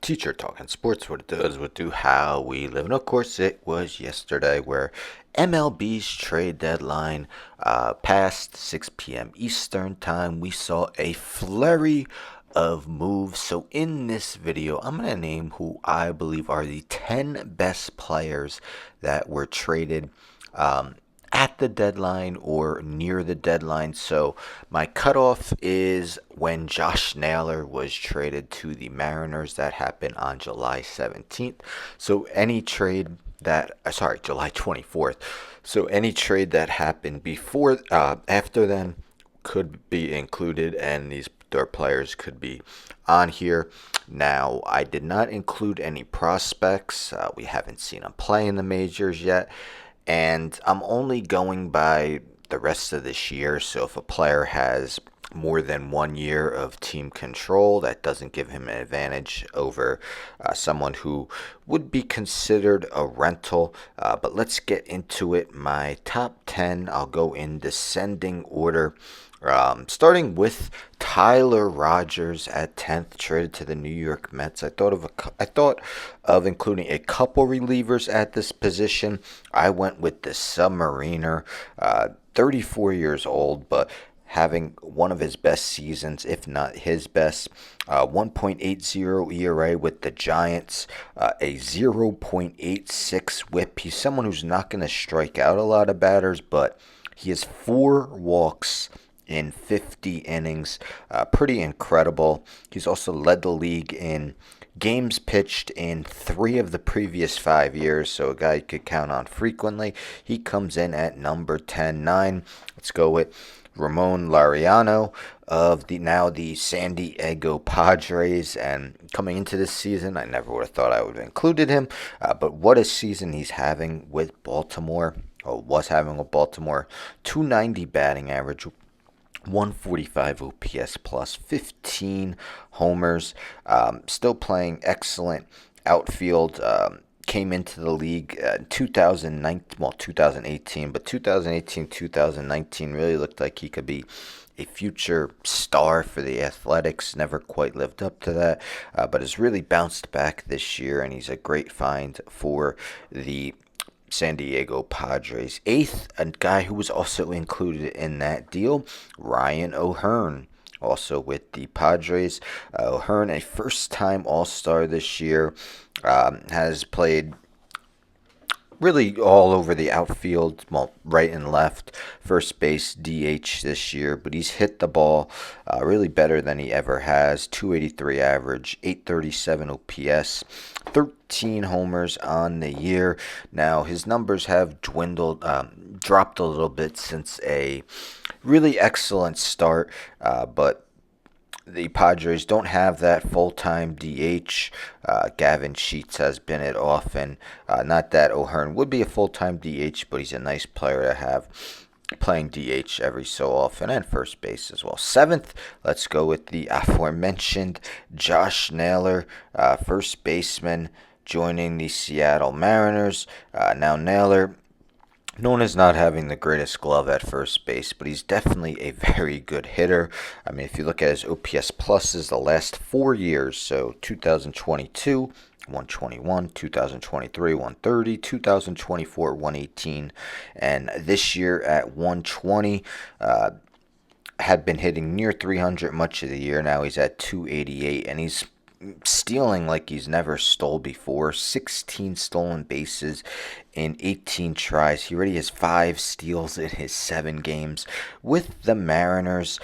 Teacher talking sports, what it does, what do, how we live. And of course, it was yesterday where MLB's trade deadline passed 6 p.m. Eastern time. We saw a flurry of moves. So in this video, I'm going to name who I believe are the 10 best players that were traded at the deadline or near the deadline. So my cutoff is when Josh Naylor was traded to the Mariners. That happened on July 17th. So any trade July 24th. So any trade that happened after then could be included, and these their players could be on here. Now, I did not include any prospects. We haven't seen them play in the majors yet, and I'm only going by the rest of this year. So if a player has more than 1 year of team control, that doesn't give him an advantage over someone who would be considered a rental. But let's get into it. My top 10, I'll go in descending order. Starting with Tyler Rogers at 10th, traded to the New York Mets. I thought of including a couple relievers at this position. I went with the Submariner, 34 years old, but having one of his best seasons, if not his best. 1.80 ERA with the Giants, a 0.86 whip. He's someone who's not going to strike out a lot of batters, but he has 4 walks in 50 innings. Pretty incredible. He's also led the league in games pitched in 3 of the previous 5 years, so a guy you could count on frequently. He comes in at number 10-9. Let's go with Ramon Laureano of the San Diego Padres. And coming into this season, I never would have thought I would have included him, but what a season he's having with Baltimore, or was having with Baltimore. 290 batting average, 145 OPS plus, 15 homers, still playing excellent outfield. Came into the league in 2018, but 2018-2019 really looked like he could be a future star for the Athletics. Never quite lived up to that, but has really bounced back this year, and he's a great find for the San Diego Padres. 8th, a guy who was also included in that deal, Ryan O'Hearn, also with the Padres. O'Hearn, a first-time All-Star this year, has played really all over the outfield, well, right and left, first base, DH this year, but he's hit the ball really better than he ever has. 283 average, 837 OPS, 13 homers on the year. Now, his numbers have dropped a little bit since a really excellent start, but the Padres don't have that full-time DH. Gavin Sheets has been it often. Not that O'Hearn would be a full-time DH, but he's a nice player to have playing DH every so often, and first base as well. 7th, let's go with the aforementioned Josh Naylor, first baseman, joining the Seattle Mariners. Now Naylor, known as not having the greatest glove at first base, but he's definitely a very good hitter. I mean, if you look at his OPS pluses the last 4 years, so 2022, 121, 2023, 130, 2024, 118, and this year at 120, had been hitting near 300 much of the year. Now he's at 288, and he's stealing like he's never stole before. 16 stolen bases in 18 tries. He already has 5 steals in his 7 games with the Mariners.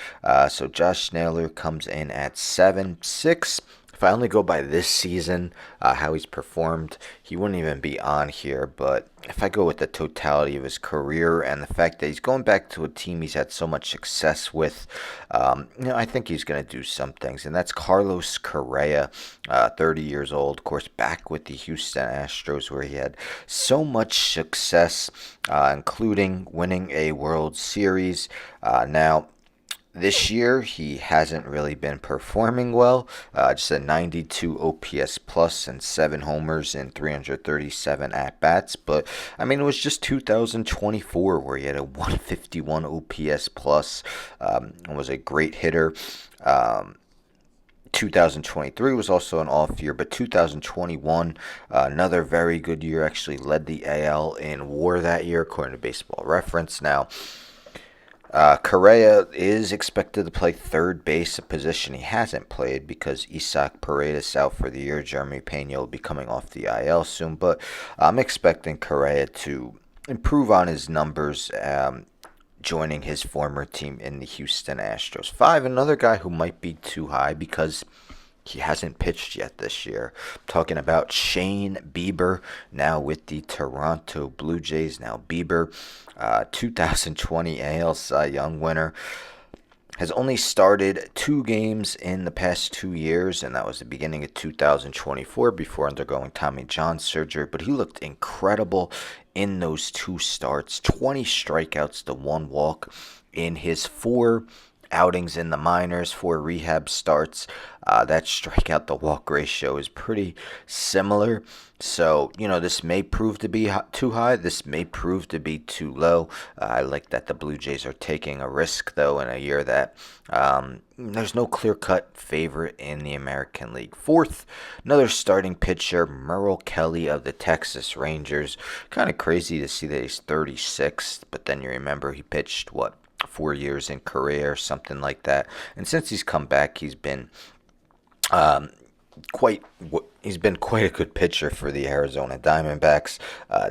So Josh Naylor comes in at 7. 6, if I only go by this season, how he's performed, he wouldn't even be on here. But if I go with the totality of his career and the fact that he's going back to a team he's had so much success with, I think he's going to do some things. And that's Carlos Correa, 30 years old, of course, back with the Houston Astros, where he had so much success, including winning a World Series. Now, this year, he hasn't really been performing well. Just a 92 OPS plus and 7 homers in 337 at-bats. But, I mean, it was just 2024 where he had a 151 OPS plus and was a great hitter. 2023 was also an off year, but 2021, another very good year, actually led the AL in WAR that year, according to Baseball Reference. Now, Correa is expected to play third base, a position he hasn't played because Isaac Paredes is out for the year. Jeremy Pena will be coming off the IL soon, but I'm expecting Correa to improve on his numbers, joining his former team in the Houston Astros. Five, another guy who might be too high because he hasn't pitched yet this year. I'm talking about Shane Bieber, now with the Toronto Blue Jays. Now Bieber, 2020 AL Cy Young winner, has only started 2 games in the past 2 years, and that was the beginning of 2024 before undergoing Tommy John surgery. But he looked incredible in those 2 starts. 20 strikeouts to 1 walk in his 4 outings in the minors, 4 rehab starts. That strikeout to walk ratio is pretty similar. So, this may prove to be too high. This may prove to be too low. I like that the Blue Jays are taking a risk, though, in a year that there's no clear-cut favorite in the American League. Fourth, another starting pitcher, Merrill Kelly of the Texas Rangers. Kind of crazy to see that he's 36, but then you remember he pitched, 4 years in Korea or something like that. And since he's come back, he's been quite a good pitcher for the Arizona Diamondbacks.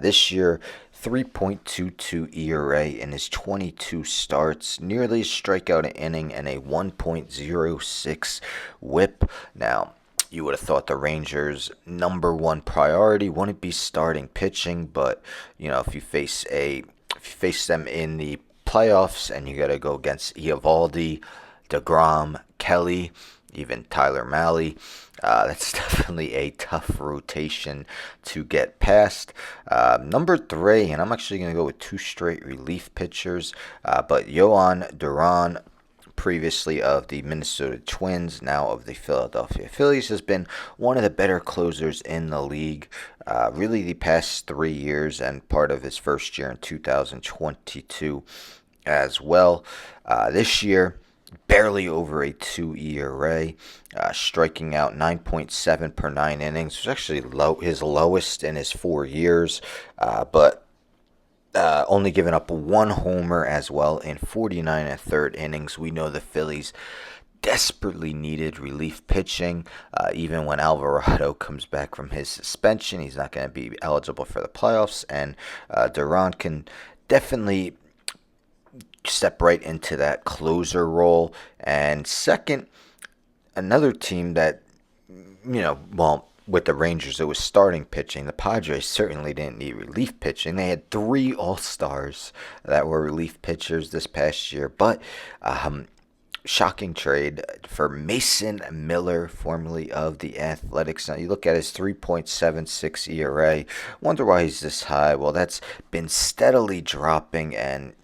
This year, 3.22 ERA in his 22 starts, nearly a strikeout an inning, and a 1.06 WHIP. Now, you would have thought the Rangers' number one priority wouldn't be starting pitching, but if you face them in the playoffs and you got to go against Eovaldi, DeGrom, Kelly, even Tyler Mahle, that's definitely a tough rotation to get past. Number 3, and I'm actually going to go with 2 straight relief pitchers, but Yohan Duran, previously of the Minnesota Twins, now of the Philadelphia Phillies, has been one of the better closers in the league, really the past 3 years, and part of his first year in 2022 as well. This year, barely over a 2 ERA, striking out 9.7 per 9 innings. It was actually his lowest in his 4 years, but only giving up 1 homer as well in 49 1/3 innings. We know the Phillies desperately needed relief pitching. Even when Alvarado comes back from his suspension, he's not going to be eligible for the playoffs, and Duran can definitely step right into that closer role. And second, another team that, with the Rangers, it was starting pitching. The Padres certainly didn't need relief pitching. They had 3 All-Stars that were relief pitchers this past year. But shocking trade for Mason Miller, formerly of the Athletics. Now, you look at his 3.76 ERA. Wonder why he's this high. Well, that's been steadily dropping, and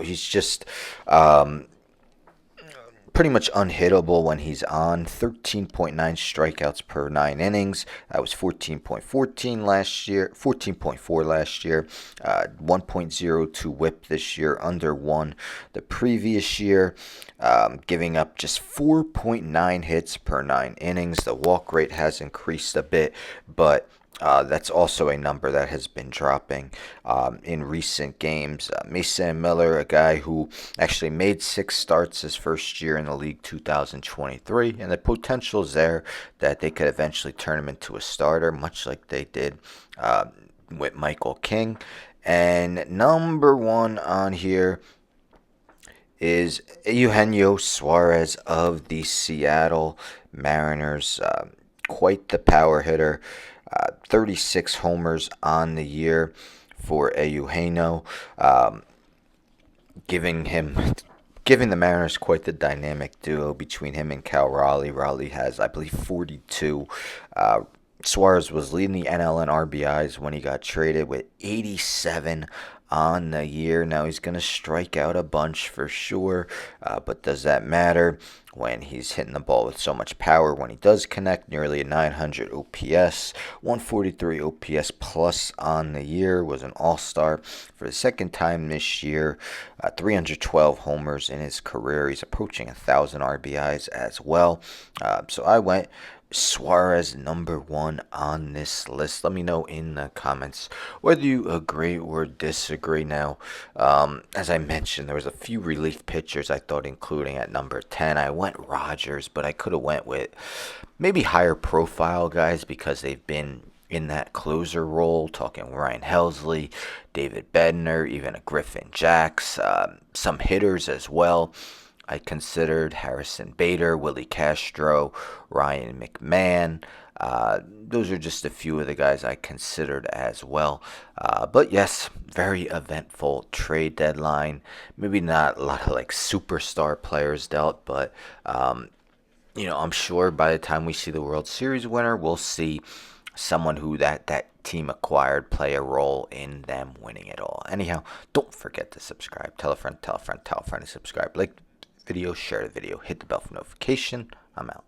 he's just pretty much unhittable when he's on. 13.9 strikeouts per 9 innings. That was 14.14 last year, 14.4 last year. 1.02 WHIP this year, under 1 the previous year. Giving up just 4.9 hits per 9 innings. The walk rate has increased a bit, but that's also a number that has been dropping in recent games. Mason Miller, a guy who actually made 6 starts his first year in the league, 2023, and the potential is there that they could eventually turn him into a starter, much like they did with Michael King. And number 1 on here is Eugenio Suarez of the Seattle Mariners. Quite the power hitter. 36 homers on the year for Eugenio, giving the Mariners quite the dynamic duo between him and Cal Raleigh. Raleigh has, I believe, 42. Suarez was leading the NL in RBIs when he got traded with 87 on the year. Now he's going to strike out a bunch for sure, but does that matter when he's hitting the ball with so much power? When he does connect, nearly a 900 OPS, 143 OPS plus on the year, was an all-star for the second time this year, 312 homers in his career. He's approaching 1,000 RBIs as well. So I went Suarez #1 on this list. Let me know in the comments whether you agree or disagree. Now, as I mentioned, there was a few relief pitchers I thought including at number 10. I went Rogers, but I could have went with maybe higher profile guys because they've been in that closer role, talking Ryan Helsley, David Bednar, even a Griffin Jacks, some hitters as well. I considered Harrison Bader, Willie Castro, Ryan McMahon. Those are just a few of the guys I considered as well. But yes, very eventful trade deadline. Maybe not a lot of like superstar players dealt, but I'm sure by the time we see the World Series winner, we'll see someone who that team acquired play a role in them winning it all. Anyhow, don't forget to subscribe. Tell a friend, tell a friend, tell a friend to subscribe. Like the video, share the video, hit the bell for notification. I'm out.